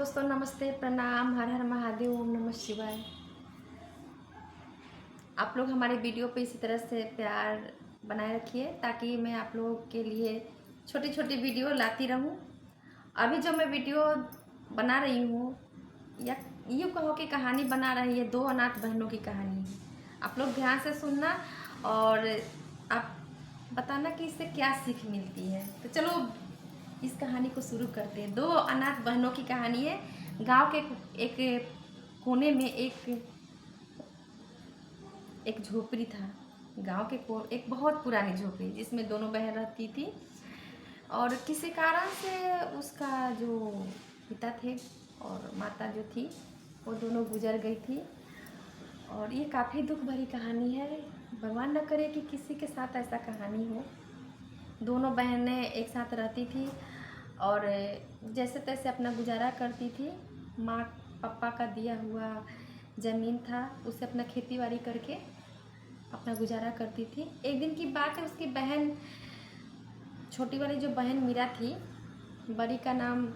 दोस्तों नमस्ते, प्रणाम, हर हर महादेव, ओम नमः शिवाय। आप लोग हमारे वीडियो पे इसी तरह से प्यार बनाए रखिए ताकि मैं आप लोगों के लिए छोटी छोटी वीडियो लाती रहूं। अभी जो मैं वीडियो बना रही हूँ या यूँ कहो कि कहानी बना रही है, दो अनाथ बहनों की कहानी है। आप लोग ध्यान से सुनना और आप बताना कि इससे क्या सीख मिलती है। तो चलो इस कहानी को शुरू करते हैं। दो अनाथ बहनों की कहानी है। गांव के एक कोने में एक झोपड़ी था। गांव के एक बहुत पुरानी झोपड़ी जिसमें दोनों बहन रहती थी और किसी कारण से उसका जो पिता थे और माता जो थी वो दोनों गुजर गई थी। और ये काफ़ी दुख भरी कहानी है। भगवान न करे कि किसी के साथ ऐसा कहानी हो। दोनों बहनें एक साथ रहती थी और जैसे तैसे अपना गुजारा करती थी। माँ पापा का दिया हुआ ज़मीन था, उसे अपना खेती बाड़ी करके अपना गुजारा करती थी। एक दिन की बात है, उसकी बहन, छोटी वाली जो बहन मीरा थी, बड़ी का नाम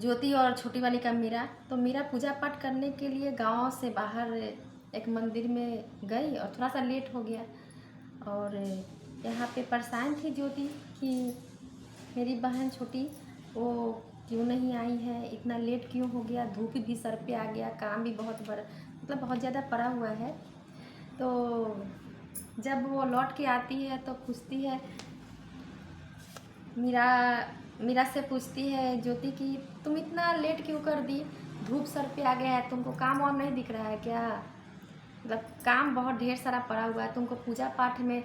ज्योति और छोटी वाली का मीरा। तो मीरा पूजा पाठ करने के लिए गांव से बाहर एक मंदिर में गई और थोड़ा सा लेट हो गया। और यहाँ पे परेशान थी ज्योति कि मेरी बहन छोटी वो क्यों नहीं आई है, इतना लेट क्यों हो गया, धूप भी सर पे आ गया, काम भी बहुत बड़ा मतलब बहुत ज़्यादा पड़ा हुआ है। तो जब वो लौट के आती है तो पूछती है, मीरा से पूछती है ज्योति कि तुम इतना लेट क्यों कर दी, धूप सर पे आ गया है, तुमको काम वाम नहीं दिख रहा है क्या? मतलब काम बहुत ढेर सारा पड़ा हुआ है, तुमको पूजा पाठ में,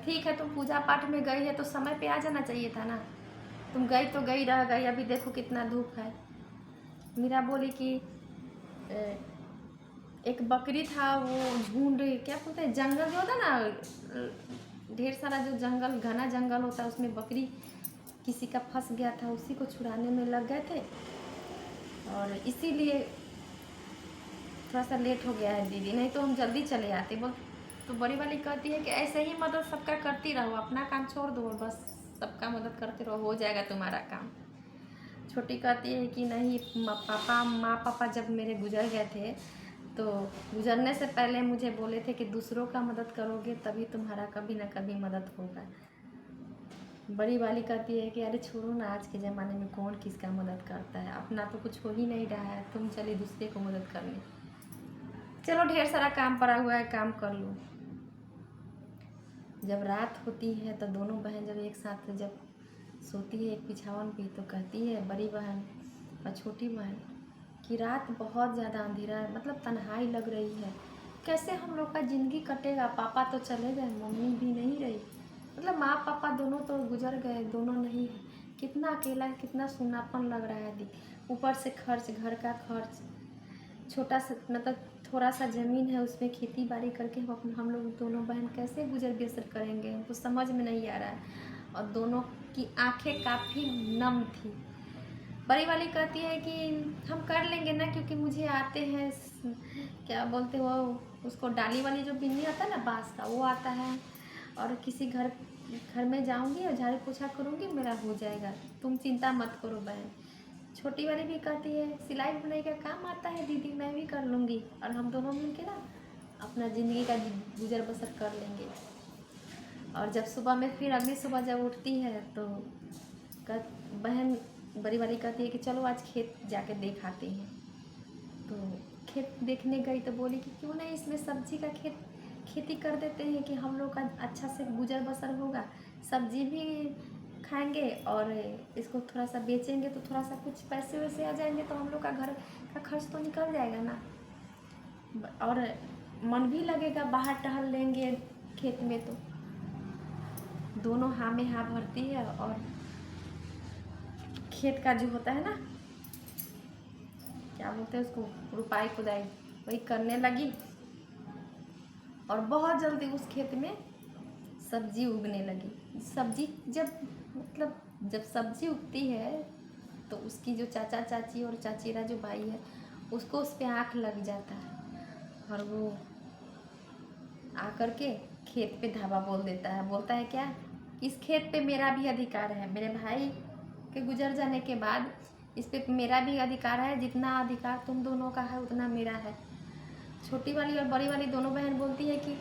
ठीक है तुम पूजा पाठ में गई है तो समय पे आ जाना चाहिए था ना, तुम गई तो गई रह गई, अभी देखो कितना धूप है। मीरा बोली कि एक बकरी था, वो झुंड क्या बोलते हैं, जंगल जो होता है ना, ढेर सारा जो जंगल, घना जंगल होता है, उसमें बकरी किसी का फंस गया था, उसी को छुड़ाने में लग गए थे और इसीलिए थोड़ा सा लेट हो गया है दीदी, नहीं तो हम जल्दी चले आते। बोल तो बड़ी वाली कहती है कि ऐसे ही मदद सबका करती रहो, अपना काम छोड़ दो, बस सबका मदद करते रहो, हो जाएगा तुम्हारा काम। छोटी कहती है कि नहीं, माँ पापा जब मेरे गुजर गए थे तो गुजरने से पहले मुझे बोले थे कि दूसरों का मदद करोगे तभी तुम्हारा कभी ना कभी मदद होगा। बड़ी वाली कहती है कि अरे छोड़ो ना, आज के ज़माने में कौन किसका मदद करता है, अपना तो कुछ हो ही नहीं रहा है, तुम चली दूसरे को मदद करने, चलो ढेर सारा काम पड़ा हुआ है, काम कर लो। जब रात होती है तो दोनों बहन जब एक साथ जब सोती है एक बिछावन पे, तो कहती है बड़ी बहन और छोटी बहन कि रात बहुत ज़्यादा अंधेरा है, मतलब तन्हाई लग रही है, कैसे हम लोग का ज़िंदगी कटेगा, पापा तो चले गए, मम्मी भी नहीं रही, मतलब माँ पापा दोनों तो गुजर गए, दोनों नहीं है, कितना अकेला, कितना सुनापन लग रहा है दी। ऊपर से खर्च, घर का खर्च, छोटा सा मतलब थोड़ा सा ज़मीन है, उसमें खेती बाड़ी करके हम लोग दोनों बहन कैसे गुजर बसर करेंगे, हमको समझ में नहीं आ रहा है। और दोनों की आंखें काफ़ी नम थी। बड़ी वाली कहती है कि हम कर लेंगे ना, क्योंकि मुझे आते हैं, क्या बोलते वो, उसको डाली वाली जो बिन्नी आता है ना बाँस का, वो आता है, और किसी घर घर में जाऊंगी और झाड़ू पोछा करूंगी, मेरा हो जाएगा, तुम चिंता मत करो बहन। छोटी वाली भी कहती है सिलाई बुनाई का काम आता है दीदी, मैं भी कर लूँगी और हम दोनों मिलके ना अपना ज़िंदगी का गुजर बसर कर लेंगे। और जब सुबह में फिर अगली सुबह जब उठती है तो बहन बड़ी वाली कहती है कि चलो आज खेत जाके देख आते हैं। तो खेत देखने गई तो बोली कि क्यों नहीं इसमें सब्जी का खेती कर देते हैं कि हम लोग का अच्छा से गुजर बसर होगा, सब्जी भी खाएंगे और इसको थोड़ा सा बेचेंगे तो थोड़ा सा कुछ पैसे वैसे आ जाएंगे, तो हम लोग का घर का खर्च तो निकल जाएगा ना, और मन भी लगेगा, बाहर टहल लेंगे खेत में। तो दोनों हाँ में हाँ भरती है और खेत का जो होता है ना, क्या बोलते हैं उसको, रुपाई खुदाई, वही करने लगी। और बहुत जल्दी उस खेत में सब्जी उगने लगी। सब्जी जब मतलब जब सब्जी उगती है तो उसकी जो चाचा चाची और चाचीरा जो भाई है, उसको उस पर आँख लग जाता है और वो आकर के खेत पे धावा बोल देता है। बोलता है क्या, इस खेत पे मेरा भी अधिकार है, मेरे भाई के गुजर जाने के बाद इस पे मेरा भी अधिकार है, जितना अधिकार तुम दोनों का है उतना मेरा है। छोटी वाली और बड़ी वाली दोनों बहन बोलती है कि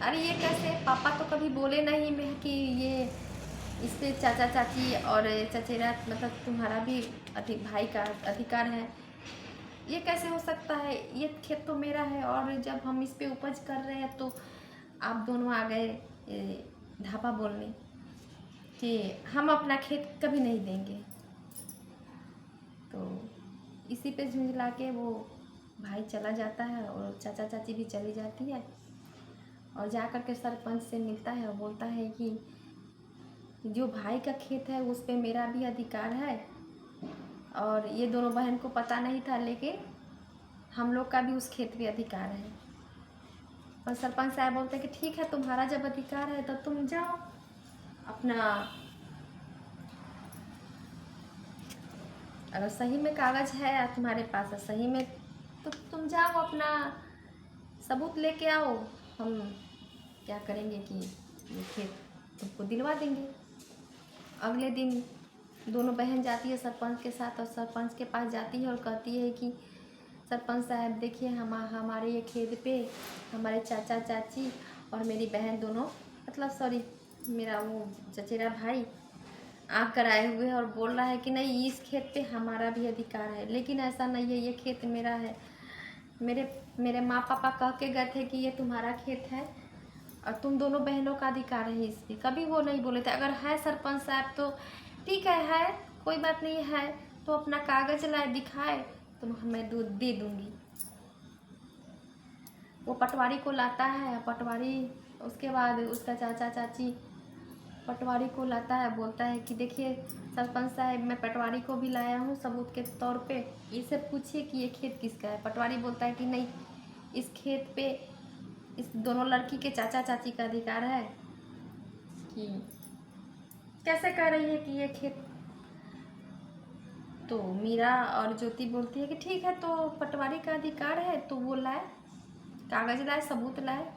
अरे ये कैसे, पापा तो कभी बोले नहीं मैं कि ये इस पे चाचा चाची और चचेरा मतलब तुम्हारा भी भाई का अधिकार है, ये कैसे हो सकता है, ये खेत तो मेरा है। और जब हम इस पे उपज कर रहे हैं तो आप दोनों आ गए धापा बोलने कि हम अपना खेत कभी नहीं देंगे। तो इसी पे झुंझला के वो भाई चला जाता है और चाचा चाची भी चली जाती है और जा कर के सरपंच से मिलता है और बोलता है कि जो भाई का खेत है उस पे मेरा भी अधिकार है और ये दोनों बहन को पता नहीं था, लेकिन हम लोग का भी उस खेत पे अधिकार है। और सरपंच साहब बोलते हैं कि ठीक है, तुम्हारा जब अधिकार है तो तुम जाओ अपना, अगर सही में कागज़ है तुम्हारे पास सही में तो तुम जाओ अपना सबूत लेके आओ, हम क्या करेंगे कि ये खेत तुमको दिलवा देंगे। अगले दिन दोनों बहन जाती है सरपंच के साथ और सरपंच के पास जाती है और कहती है कि सरपंच साहब देखिए, हमारे ये खेत पे हमारे चाचा चाची और मेरी बहन दोनों मतलब सॉरी मेरा वो चचेरा भाई आकर आए हुए हैं और बोल रहा है कि नहीं इस खेत पे हमारा भी अधिकार है, लेकिन ऐसा नहीं है, ये खेत मेरा है। मेरे माँ पापा कह के गए थे कि ये तुम्हारा खेत है और तुम दोनों बहनों का अधिकार है इस पे, कभी वो नहीं बोले थे। अगर है सरपंच साहब तो ठीक है कोई बात नहीं है तो अपना कागज़ लाए दिखाए तो मैं दूध दे दूँगी। वो पटवारी को लाता है, पटवारी उसके बाद उसका चाचा चाची पटवारी को लाता है, बोलता है कि देखिए सरपंच साहब मैं पटवारी को भी लाया हूँ सबूत के तौर पे, इसे पूछिए कि ये खेत किसका है। पटवारी बोलता है कि नहीं, इस खेत पे इस दोनों लड़की के चाचा चाची का अधिकार है। कि कैसे कह रही है कि ये खेत, तो मीरा और ज्योति बोलती है कि ठीक है तो पटवारी का अधिकार है तो वो लाए, कागज लाए, सबूत लाए।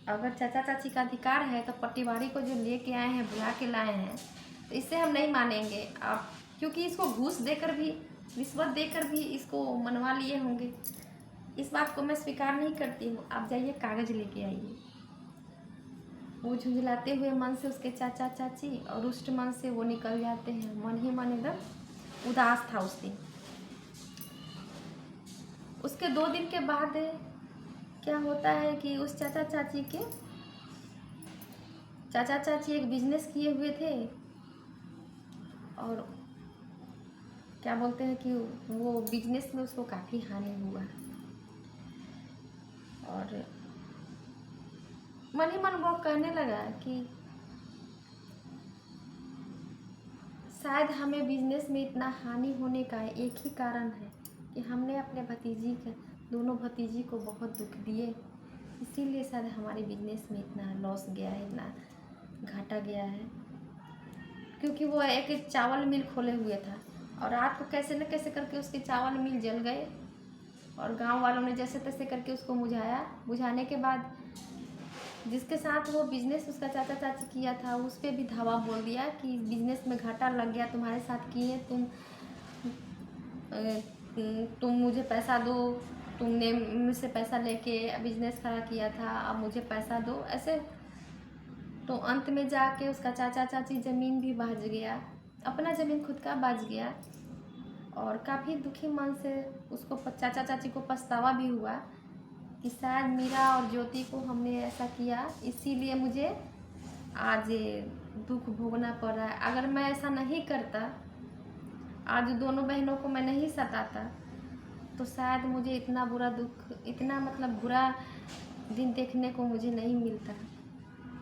अगर चाचा चाची का अधिकार है तो पटवारी को जो लेके आए हैं, बुला के लाए हैं, तो इससे हम नहीं मानेंगे आप, क्योंकि इसको घूस देकर भी, रिश्वत देकर भी इसको मनवा लिए होंगे। इस बात को मैं स्वीकार नहीं करती हूँ, आप जाइए कागज़ लेके आइए। वो झुंझलाते हुए मन से उसके चाचा चाची और रुष्ट मन से वो निकल जाते हैं। मन ही मन एकदम उदास था उस दिन। उसके 2 दिन के बाद क्या होता है कि उस चाचा चाची एक बिजनेस किए हुए थे और क्या बोलते हैं कि वो बिजनेस में उसको काफ़ी हानि हुआ और मन ही मन वो कहने लगा कि शायद हमें बिजनेस में इतना हानि होने का एक ही कारण है कि हमने अपने दोनों भतीजी को बहुत दुख दिए, इसीलिए शायद हमारे बिजनेस में इतना लॉस गया है, इतना घाटा गया है। क्योंकि वो एक चावल मिल खोले हुए था और रात को कैसे न कैसे करके उसके चावल मिल जल गए और गांव वालों ने जैसे तैसे करके उसको बुझाने के बाद जिसके साथ वो बिजनेस उसका चाचा चाची किया था उस पर भी धावा बोल दिया कि बिजनेस में घाटा लग गया, तुम्हारे साथ किए, तुम मुझे पैसा दो, तुमने मुझसे पैसा लेके बिजनेस खड़ा किया था, अब मुझे पैसा दो, ऐसे। तो अंत में जाके उसका चाचा चाची ज़मीन भी बाज गया, अपना ज़मीन खुद का बाज गया और काफ़ी दुखी मन से उसको चाचा चाची को पछतावा भी हुआ कि शायद मीरा और ज्योति को हमने ऐसा किया, इसीलिए मुझे आज दुख भोगना पड़ रहा है। अगर मैं ऐसा नहीं करता, आज दोनों बहनों को मैं नहीं सताता, तो शायद मुझे इतना बुरा दुख, इतना मतलब बुरा दिन देखने को मुझे नहीं मिलता।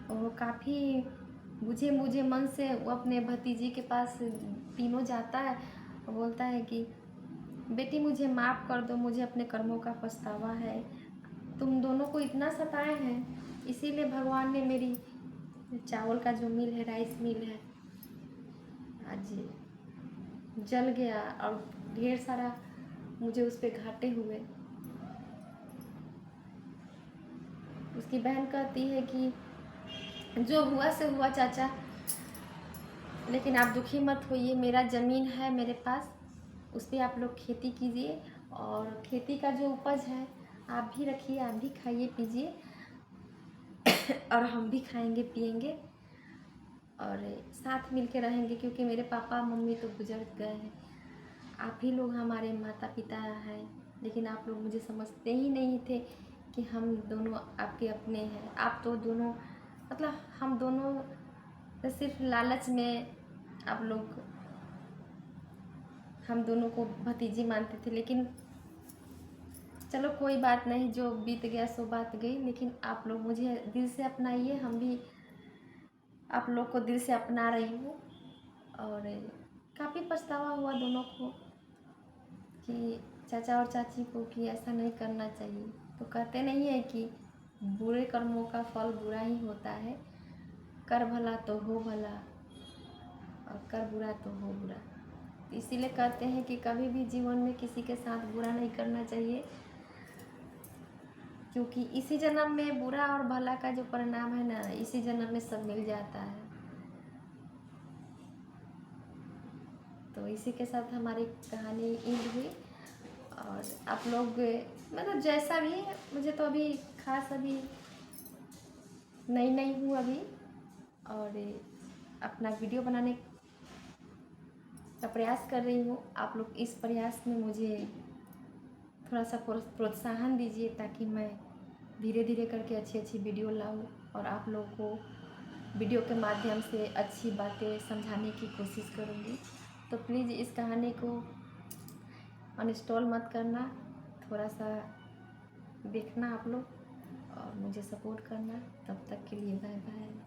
और वो काफ़ी मुझे मन से वो अपने भतीजी के पास तीनों जाता है और बोलता है कि बेटी मुझे माफ़ कर दो, मुझे अपने कर्मों का पछतावा है, तुम दोनों को इतना सताए हैं, इसीलिए भगवान ने मेरी चावल का जो मिल है, राइस मिल है, आज जल गया और ढेर सारा मुझे उस पर घाटे हुए। उसकी बहन कहती है कि जो हुआ से हुआ चाचा, लेकिन आप दुखी मत होइए, मेरा ज़मीन है मेरे पास, उस पे आप लोग खेती कीजिए और खेती का जो उपज है आप भी रखिए, आप भी खाइए पीजिए और हम भी खाएंगे पिएंगे और साथ मिल के रहेंगे, क्योंकि मेरे पापा मम्मी तो गुजर गए हैं। आप ही लोग हमारे माता पिता हैं, लेकिन आप लोग मुझे समझते ही नहीं थे कि हम दोनों आपके अपने हैं। आप तो दोनों मतलब हम दोनों सिर्फ लालच में आप लोग हम दोनों को भतीजी मानते थे, लेकिन चलो कोई बात नहीं, जो बीत गया सो बात गई। लेकिन आप लोग मुझे दिल से अपनाइए, हम भी आप लोग को दिल से अपना रही हूँ। और काफ़ी पछतावा हुआ दोनों को कि चाचा और चाची को कि ऐसा नहीं करना चाहिए। तो कहते नहीं है कि बुरे कर्मों का फल बुरा ही होता है, कर भला तो हो भला और कर बुरा तो हो बुरा। इसीलिए कहते हैं कि कभी भी जीवन में किसी के साथ बुरा नहीं करना चाहिए, क्योंकि इसी जन्म में बुरा और भला का जो परिणाम है ना, इसी जन्म में सब मिल जाता है। तो इसी के साथ हमारी कहानी एंड हुई। और आप लोग मतलब जैसा भी है, मुझे तो अभी खास अभी नई नई हूँ अभी, और अपना वीडियो बनाने का प्रयास कर रही हूँ। आप लोग इस प्रयास में मुझे थोड़ा सा प्रोत्साहन दीजिए, ताकि मैं धीरे धीरे करके अच्छी अच्छी वीडियो लाऊं और आप लोगों को वीडियो के माध्यम से अच्छी बातें समझाने की कोशिश करूँगी। तो प्लीज़ इस कहानी को अनइंस्टॉल मत करना, थोड़ा सा देखना आप लोग और मुझे सपोर्ट करना। तब तक के लिए बाय बाय।